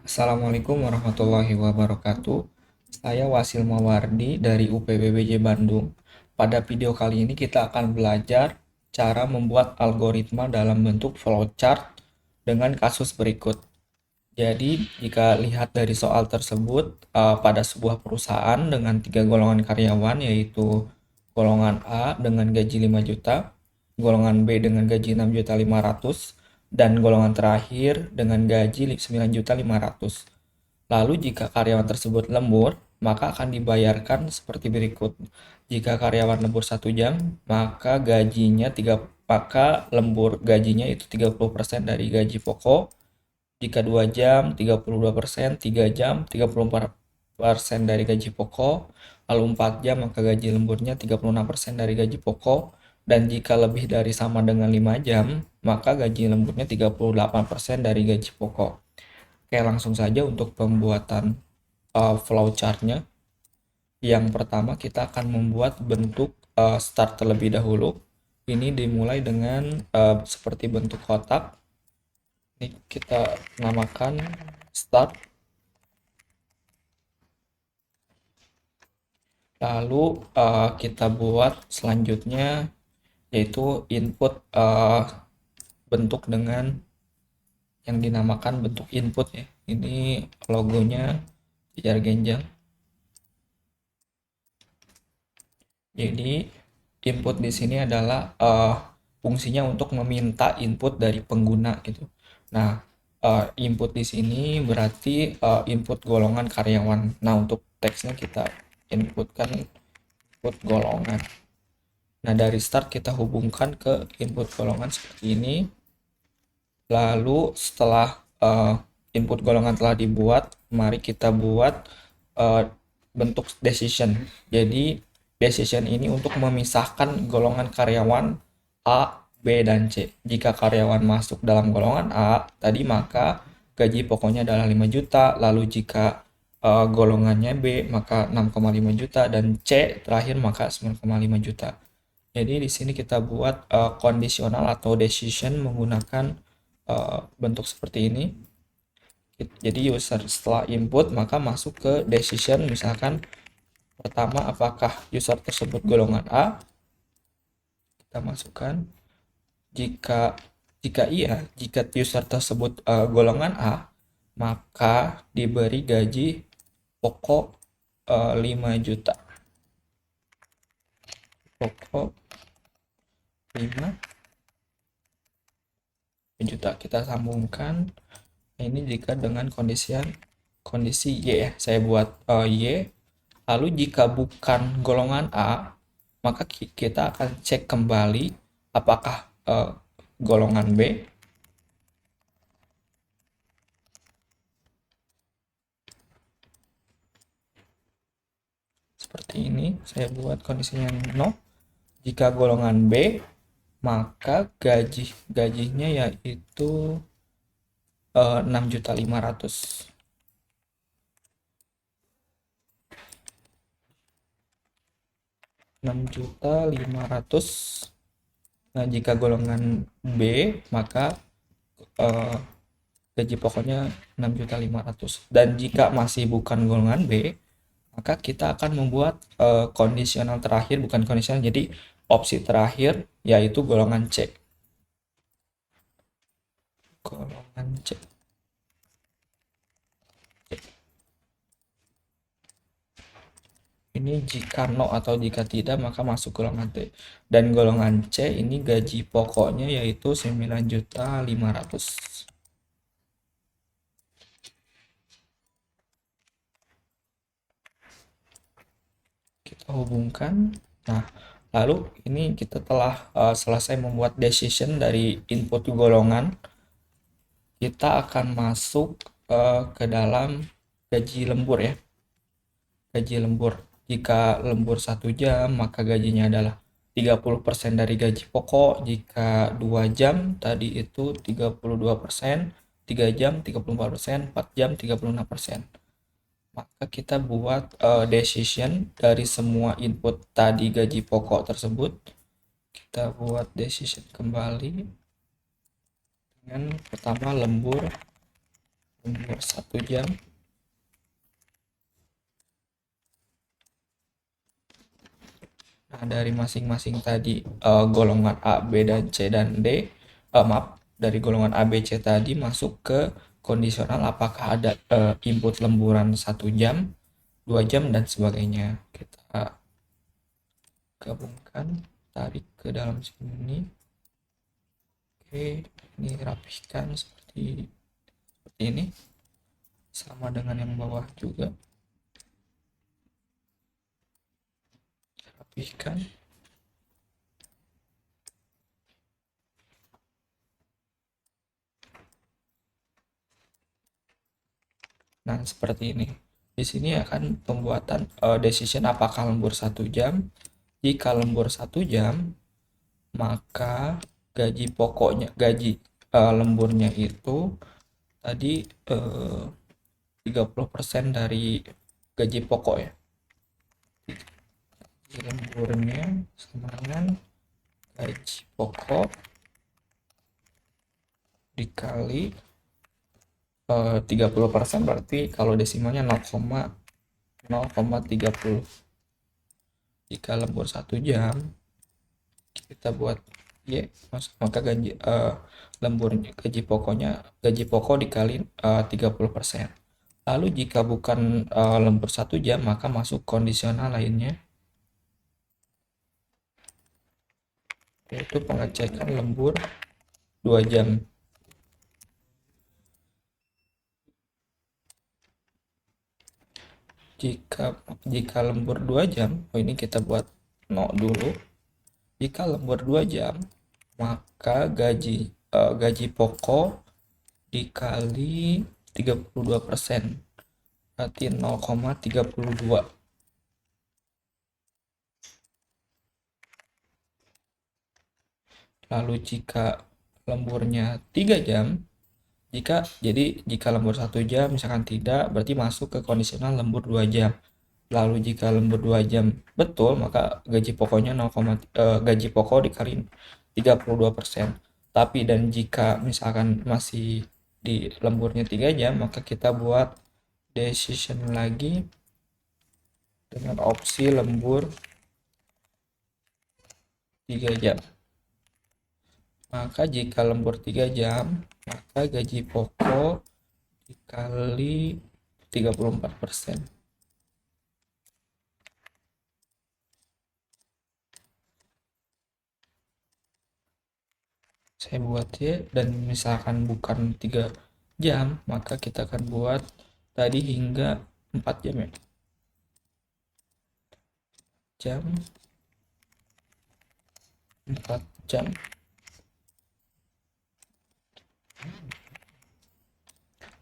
Assalamualaikum warahmatullahi wabarakatuh. Saya Wasil Mawardi dari UPBBJ Bandung. Pada video kali ini kita akan belajar cara membuat algoritma dalam bentuk flowchart dengan kasus berikut. Jadi, jika lihat dari soal tersebut, pada sebuah perusahaan dengan tiga golongan karyawan, yaitu golongan A dengan gaji 5 juta, golongan B dengan gaji 6.500.000, dan golongan terakhir dengan gaji 9.500.000. Lalu jika karyawan tersebut lembur, maka akan dibayarkan seperti berikut. Jika karyawan lembur 1 jam, maka lembur gajinya itu 30% dari gaji pokok. Jika 2 jam, 32%, 3 jam, 34% dari gaji pokok, lalu 4 jam maka gaji lemburnya 36% dari gaji pokok, dan jika lebih dari sama dengan 5 jam, maka gaji lemburnya 38% dari gaji pokok. Oke, langsung saja untuk pembuatan flowchartnya. Yang pertama kita akan membuat bentuk start terlebih dahulu. Ini dimulai dengan seperti bentuk kotak. Ini kita namakan start. Lalu kita buat selanjutnya yaitu input bentuk dengan yang dinamakan bentuk input ya. Ini logonya Jejar Genjang. Jadi input di sini adalah fungsinya untuk meminta input dari pengguna gitu. Nah, input di sini berarti input golongan karyawan. Nah, untuk teksnya kita inputkan input golongan. Nah, dari start kita hubungkan ke input golongan seperti ini. Lalu setelah input golongan telah dibuat, mari kita buat bentuk decision. Jadi decision ini untuk memisahkan golongan karyawan A, B, dan C. Jika karyawan masuk dalam golongan A tadi, maka gaji pokoknya adalah 5 juta. Lalu jika golongannya B, maka 6,5 juta. Dan C terakhir, maka 9,5 juta. Jadi di sini kita buat kondisional atau decision menggunakan bentuk seperti ini. Jadi user setelah input maka masuk ke decision, misalkan pertama apakah user tersebut golongan A, kita masukkan. Jika user tersebut golongan A, maka diberi gaji pokok 5 juta. Pokok 5 juta. Kita sambungkan. Ini jika dengan kondisi Y ya. Saya buat Y. Lalu jika bukan golongan A, maka kita akan cek kembali apakah golongan B. Seperti ini, saya buat kondisinya no. Jika golongan B, maka gajinya yaitu 6.500.000. 6.500. Nah, jika golongan B, maka gaji pokoknya 6.500.000. Dan jika masih bukan golongan B, maka kita akan membuat kondisional terakhir, bukan kondisional, jadi opsi terakhir yaitu golongan C. Golongan C. Ini jika no atau jika tidak maka masuk golongan T. Dan golongan C ini gaji pokoknya yaitu 9.500.000. Kita hubungkan. Nah, lalu ini kita telah selesai membuat decision dari input golongan. Kita akan masuk ke dalam gaji lembur ya. Gaji lembur. Jika lembur 1 jam, maka gajinya adalah 30% dari gaji pokok. Jika 2 jam, tadi itu 32%. 3 jam, 34%. 4 jam, 36%. Maka kita buat decision dari semua input tadi gaji pokok tersebut. Kita buat decision kembali. Dengan pertama lembur lembur 1 jam. Nah, dari masing-masing tadi golongan A, B, dan C dan D, maaf, dari golongan A, B, C tadi masuk ke kondisional apakah ada input lemburan 1 jam, 2 jam, dan sebagainya. Kita gabungkan, tarik ke dalam sini. Oke, ini rapihkan seperti ini, sama dengan yang bawah juga. Rapihkan. Nah, seperti ini. Di sini akan pembuatan decision apakah lembur 1 jam. Jika lembur 1 jam, maka gaji lemburnya itu tadi 30% dari gaji pokok ya. Lemburnya sama dengan gaji pokok dikali 30%, berarti kalau desimalnya 0,30. Jika lembur 1 jam, kita buat Y, maka gaji pokok dikali 30%. Lalu jika bukan lembur 1 jam, maka masuk kondisional lainnya, yaitu pengecekan lembur 2 jam. Jika lembur 2 jam, ini kita buat 0 dulu. Jika lembur 2 jam, maka gaji pokok dikali 32%, berarti 0,32. Lalu jika lemburnya 3 jam, jika lembur 1 jam misalkan tidak, berarti masuk ke kondisional lembur 2 jam. Lalu jika lembur 2 jam betul, maka gaji pokok dikali 32%. Tapi dan jika misalkan masih di lemburnya 3 jam, maka kita buat decision lagi dengan opsi lembur 3 jam. Maka jika lembur 3 jam, maka gaji pokok dikali 34%. Saya buat ya, dan misalkan bukan 3 jam, maka kita akan buat tadi hingga 4 jam ya. Jam 4 jam.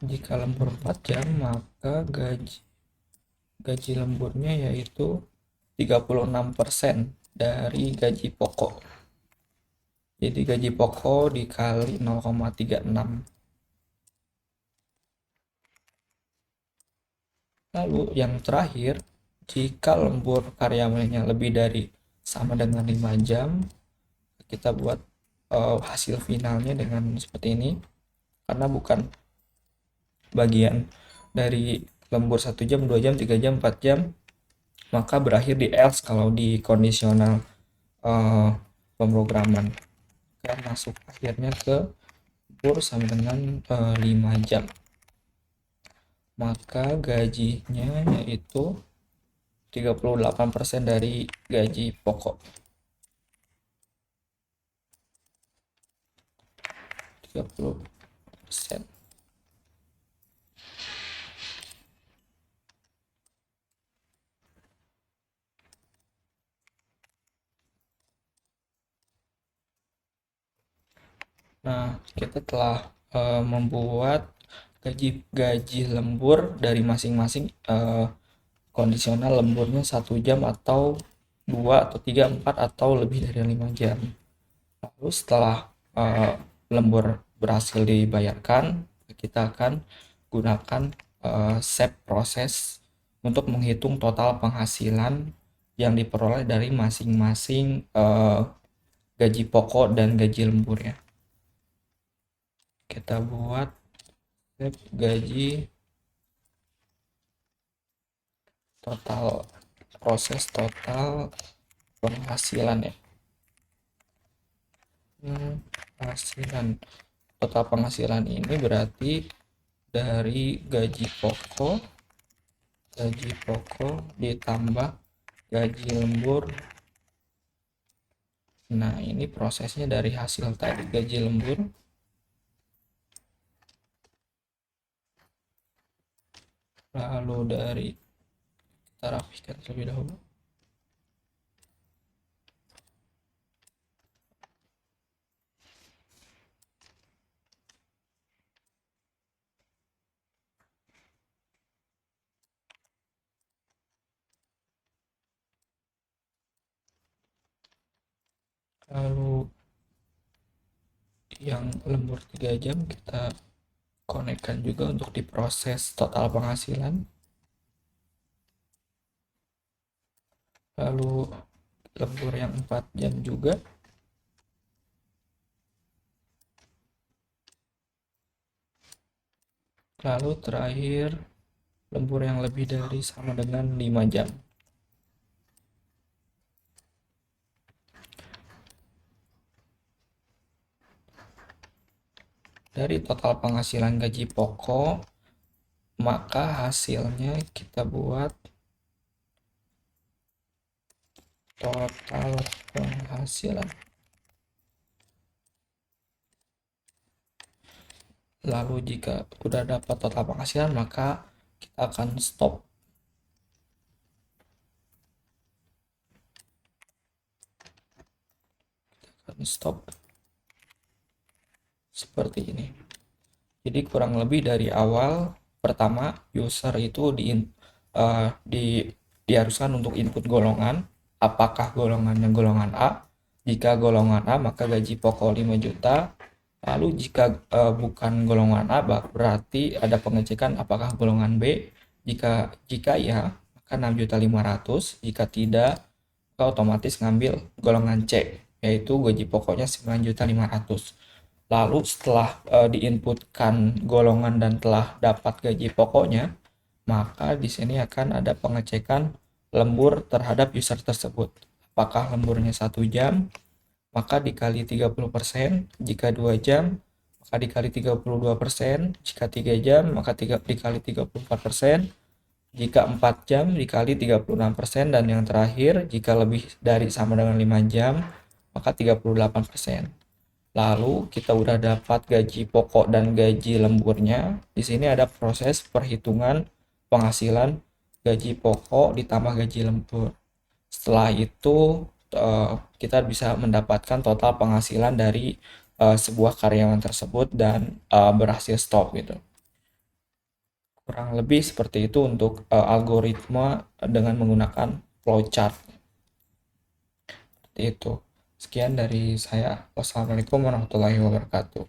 Jika lembur 4 jam, maka gaji lemburnya yaitu 36% dari gaji pokok. Jadi gaji pokok dikali 0,36. Lalu yang terakhir, jika lembur karyawannya lebih dari sama dengan 5 jam, kita buat hasil finalnya dengan seperti ini. Karena bukan bagian dari lembur 1 jam, 2 jam, 3 jam, 4 jam, maka berakhir di else kalau di kondisional pemrograman. Kan masuk akhirnya ke lembur sama dengan 5 jam. Maka gajinya yaitu 38% dari gaji pokok. 30%. Nah, kita telah membuat gaji lembur dari masing-masing kondisional lemburnya 1 jam atau 2 atau 3, 4 atau lebih dari 5 jam. Lalu setelah lembur berhasil dibayarkan, kita akan gunakan SAP proses untuk menghitung total penghasilan yang diperoleh dari masing-masing gaji pokok dan gaji lembur ya. Kita buat gaji total, proses total penghasilan ya. Penghasilan, total penghasilan ini berarti dari gaji pokok ditambah gaji lembur. Nah, ini prosesnya dari hasil tadi gaji lembur lalu dari, kita rapikan terlebih dahulu. Lalu yang lembur 3 jam kita konekkan juga untuk diproses total penghasilan. Lalu lembur yang 4 jam juga. Lalu terakhir lembur yang lebih dari sama dengan 5 jam. Dari total penghasilan gaji pokok, maka hasilnya kita buat total penghasilan. Lalu jika udah dapat total penghasilan, maka kita akan stop. Seperti ini. Jadi kurang lebih dari awal, pertama user itu diharuskan untuk input golongan, apakah golongannya golongan A. Jika golongan A maka gaji pokok 5 juta. Lalu jika bukan golongan A berarti ada pengecekan apakah golongan B. Jika ya maka 6.500.000. Jika tidak maka otomatis ngambil golongan C, yaitu gaji pokoknya 9.500.000. Lalu setelah diinputkan golongan dan telah dapat gaji pokoknya, maka di sini akan ada pengecekan lembur terhadap user tersebut. Apakah lemburnya 1 jam, maka dikali 30%. Jika 2 jam, maka dikali 32%. Jika 3 jam, maka dikali 34%. Jika 4 jam, dikali 36%. Dan yang terakhir, jika lebih dari sama dengan 5 jam, maka 38%. Lalu kita udah dapat gaji pokok dan gaji lemburnya. Di sini ada proses perhitungan penghasilan gaji pokok ditambah gaji lembur. Setelah itu kita bisa mendapatkan total penghasilan dari sebuah karyawan tersebut dan berhasil stop gitu. Kurang lebih seperti itu untuk algoritma dengan menggunakan flowchart. Seperti itu. Sekian dari saya. Wassalamualaikum warahmatullahi wabarakatuh.